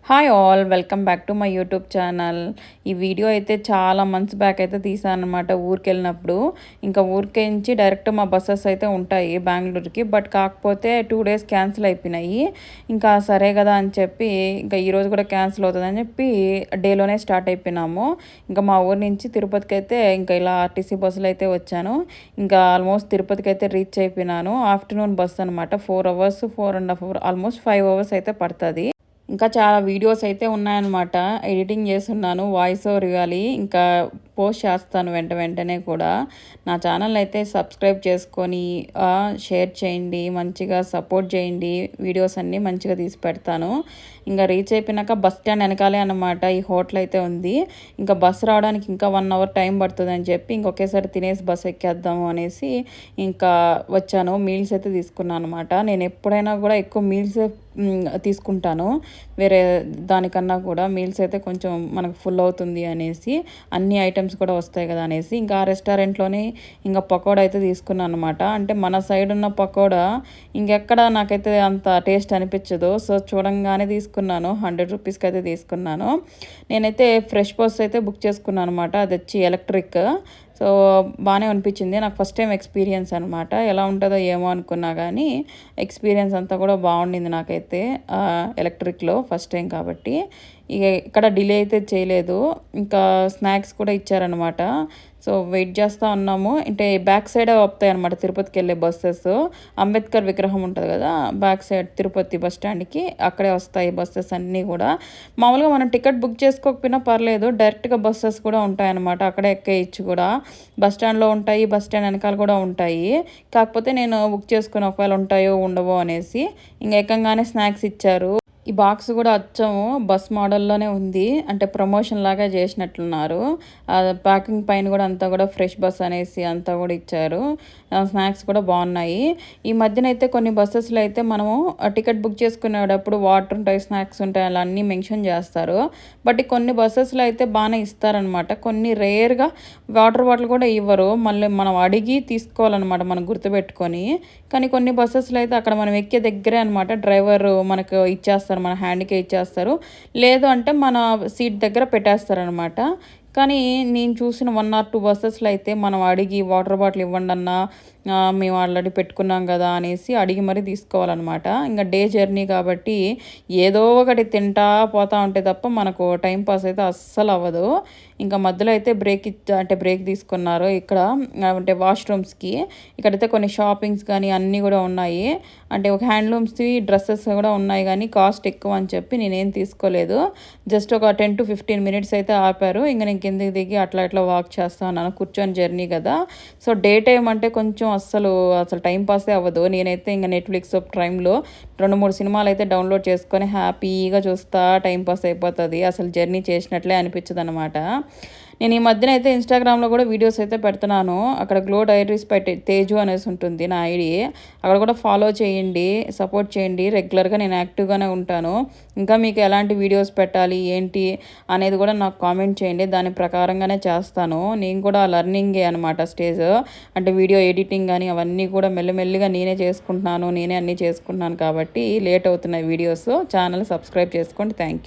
Hi all welcome back to my YouTube channel. ఈ video అయితే చాలా మంత్స్ బ్యాక్ అయితే తీసాను అనమాట. ఊరికి వెళ్ళినప్పుడు ఇంకా ఊరికించి డైరెక్ట్ మా బస్సెస్ అయితే ఉంటాయి బెంగళూరుకి. బట్ కాకపోతే 2 days క్యాన్సిల్ అయిపోయినాయి. ఇంకా సరే కదా అని చెప్పి ఇంకా ఈరోజు కూడా క్యాన్సిల్ అవుతుందని చెప్పి డేలోనే స్టార్ట్ అయిపోయినాము. ఇంకా మా ఊరి నుంచి తిరుపతికి అయితే ఇంకా ఇలా ఆర్టీసీ బస్సులు అయితే వచ్చాను. ఇంకా ఆల్మోస్ట్ తిరుపతికి అయితే రీచ్ అయిపోయినాను. ఆఫ్టర్నూన్ బస్ అనమాట. 4 hours 4.5 hours ఆల్మోస్ట్ 5 hours అయితే పడుతుంది. ఇంకా చాలా వీడియోస్ అయితే ఉన్నాయన్నమాట. ఎడిటింగ్ చేస్తున్నాను, వాయిస్ ఓవర్ ఇవ్వాలి, ఇంకా పోస్ట్ చేస్తాను వెంటనే కూడా. నా ఛానల్ అయితే సబ్స్క్రైబ్ చేసుకొని షేర్ చేయండి, మంచిగా సపోర్ట్ చేయండి. వీడియోస్ అన్నీ మంచిగా తీసి పెడతాను. ఇంకా రీచ్ అయిపోయినాక బస్ స్టాండ్ వెనకాలే అనమాట ఈ హోటల్ అయితే ఉంది. ఇంకా బస్ రావడానికి ఇంకా 1 hour టైం పడుతుంది అని చెప్పి ఇంకొకేసారి తినేసి బస్ ఎక్కేద్దాము అనేసి ఇంకా వచ్చాను. మీల్స్ అయితే తీసుకున్నాను అనమాట. నేను ఎప్పుడైనా కూడా ఎక్కువ మీల్స్ తీసుకుంటాను, వేరే దానికన్నా కూడా. మీల్స్ అయితే కొంచెం మనకు ఫుల్ అవుతుంది అనేసి, అన్ని ఐటమ్స్ కూడా వస్తాయి కదా అనేసి ఇంకా ఆ రెస్టారెంట్లోనే ఇంకా పకోడా అయితే తీసుకున్నాను అనమాట. అంటే మన సైడ్ ఉన్న పకోడా ఇంకెక్కడ నాకైతే అంత టేస్ట్ అనిపించదు. సో చూడంగానే తీసుకున్నాను. 100 రూపీస్కి అయితే తీసుకున్నాను. నేనైతే ఫ్రెష్ బస్ అయితే బుక్ చేసుకున్నాను అనమాట. అది వచ్చి ఎలక్ట్రిక్. సో బాగానే అనిపించింది. నాకు ఫస్ట్ టైం ఎక్స్పీరియన్స్ అనమాట. ఎలా ఉంటుందో ఏమో అనుకున్నా కానీ ఎక్స్పీరియన్స్ అంతా కూడా బాగుండింది నాకైతే ఎలక్ట్రిక్లో ఫస్ట్ టైం కాబట్టి. ఇక ఇక్కడ డిలే అయితే చేయలేదు. ఇంకా స్నాక్స్ కూడా ఇచ్చారనమాట. సో వెయిట్ చేస్తూ ఉన్నాము. అంటే బ్యాక్ సైడ్ వస్తాయి అనమాట తిరుపతికి వెళ్ళే బస్సెస్. అంబేద్కర్ విగ్రహం ఉంటుంది కదా బ్యాక్ సైడ్ తిరుపతి బస్ స్టాండ్కి, అక్కడే వస్తాయి బస్సెస్ అన్నీ కూడా. మామూలుగా మనం టికెట్ బుక్ చేసుకోకపోయినా పర్లేదు, డైరెక్ట్గా బస్సెస్ కూడా ఉంటాయన్నమాట. అక్కడే ఎక్కేయచ్చు కూడా. బస్ స్టాండ్లో ఉంటాయి, బస్ స్టాండ్ వెనకాల కూడా ఉంటాయి. కాకపోతే నేను బుక్ చేసుకుని ఒకవేళ ఉంటాయో ఉండవో అనేసి ఇంకా ఎక్కంగానే స్నాక్స్ ఇచ్చారు. ఈ బాక్స్ కూడా అచ్చము బస్ మోడల్లోనే ఉంది. అంటే ప్రమోషన్ లాగా చేసినట్లున్నారు. ప్యాకింగ్ పైన కూడా అంతా కూడా ఫ్రెష్ బస్ అనేసి అంతా కూడా ఇచ్చారు. స్నాక్స్ కూడా బాగున్నాయి. ఈ మధ్యన అయితే కొన్ని బస్సెస్లో అయితే మనము టికెట్ బుక్ చేసుకునేటప్పుడు వాటర్ ఉంటాయి, స్నాక్స్ ఉంటాయి, అలా అన్నీ మెన్షన్ చేస్తారు. బట్ కొన్ని బస్సెస్లో అయితే బాగానే ఇస్తారనమాట. కొన్ని రేర్గా వాటర్ బాటిల్ కూడా ఇవ్వరు. మళ్ళీ మనం అడిగి తీసుకోవాలన్నమాట, మనం గుర్తుపెట్టుకొని. కానీ కొన్ని బస్సెస్లో అయితే అక్కడ మనం ఎక్కే దగ్గరే అనమాట డ్రైవర్ మనకు ఇచ్చేస్తారు, మన హ్యాండ్కే ఇచ్చేస్తారు. లేదు అంటే మన సీట్ దగ్గర పెట్టేస్తారనమాట. కానీ నేను చూసిన 1 or 2 బస్సెస్లో అయితే మనం అడిగి వాటర్ బాటిల్ ఇవ్వండి అన్న, మేము ఆల్రెడీ పెట్టుకున్నాం కదా అనేసి అడిగి మరీ తీసుకోవాలన్నమాట. ఇంకా డే జర్నీ కాబట్టి ఏదో ఒకటి తింటా పోతా ఉంటే తప్ప మనకు టైం పాస్ అయితే అస్సలు అవ్వదు. ఇంకా మధ్యలో అయితే బ్రేక్ తీసుకున్నారు ఇక్కడ, అంటే వాష్రూమ్స్కి. ఇక్కడైతే కొన్ని షాపింగ్స్ కానీ అన్నీ కూడా ఉన్నాయి. అంటే ఒక హ్యాండ్లూమ్స్కి డ్రెస్సెస్ కూడా ఉన్నాయి కానీ కాస్ట్ ఎక్కువ అని చెప్పి నేనేం తీసుకోలేదు. జస్ట్ ఒక 10 to 15 minutes అయితే ఆపారు. ఇంకా నేను కిందకి దిగి అట్లా వాక్ చేస్తా ఉన్నాను, కూర్చొని జర్నీ కదా. సో డే టైం అంటే కొంచెం అసలు టైం పాసే అవ్వదు. నేనైతే ఇంకా నెట్ఫ్లిక్స్ ప్రైమ్లో 2-3 సినిమాలు అయితే డౌన్లోడ్ చేసుకొని హ్యాపీగా చూస్తా టైం పాస్ అయిపోతుంది. అసలు జర్నీ చేసినట్లే అనిపించదు అనమాట. నేను ఈ మధ్యన అయితే ఇన్స్టాగ్రామ్లో కూడా వీడియోస్ అయితే పెడుతున్నాను. అక్కడ గ్లో డైరీస్ తేజు అనేసి ఉంటుంది నా ఐడి. అక్కడ కూడా ఫాలో చేయండి, సపోర్ట్ చేయండి. రెగ్యులర్గా నేను యాక్టివ్గానే ఉంటాను. ఇంకా మీకు ఎలాంటి వీడియోస్ పెట్టాలి ఏంటి అనేది కూడా నాకు కామెంట్ చేయండి. దాని ప్రకారంగానే చేస్తాను. నేను కూడా లర్నింగే అనమాట స్టేజ్. అంటే వీడియో ఎడిటింగ్ కానీ అవన్నీ కూడా మెల్లిమెల్లిగా నేనే చేసుకుంటున్నాను. నేనే అన్నీ చేసుకుంటున్నాను కాబట్టి లేట్ అవుతున్నాయి వీడియోస్. ఛానల్ సబ్స్క్రైబ్ చేసుకోండి. Thank you.